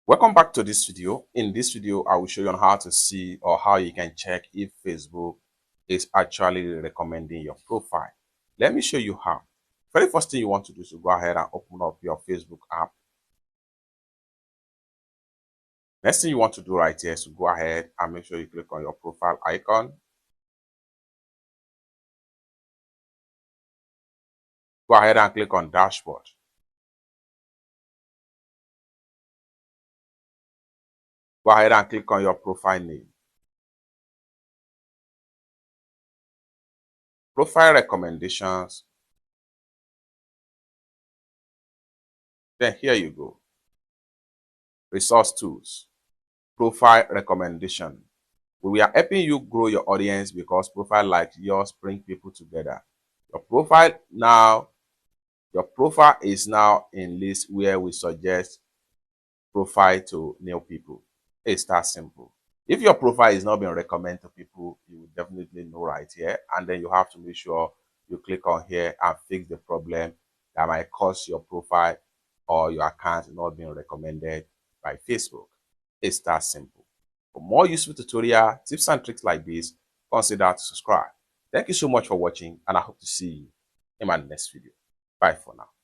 Welcome back to this video. In this video, I will show you on how to see or how you can check if Facebook is actually recommending your profile. Let me show you how. Very first thing you want to do is to go ahead and open up your Facebook app. Next thing you want to do right here is to go ahead and make sure you click on your profile icon. Go ahead and click on dashboard. Go ahead and click on your profile name. Profile recommendations. Then here you go. Resource tools. Profile recommendation. We are helping you grow your audience because profile like yours bring people together. Your profile is now in list where we suggest profile to new people. It's that simple. If your profile is not being recommended to people, you will definitely know right here. And then you have to make sure you click on here and fix the problem that might cause your profile or your account not being recommended by Facebook. It's that simple. For more useful tutorial, tips and tricks like this, consider to subscribe. Thank you so much for watching, and I hope to see you in my next video. Bye for now.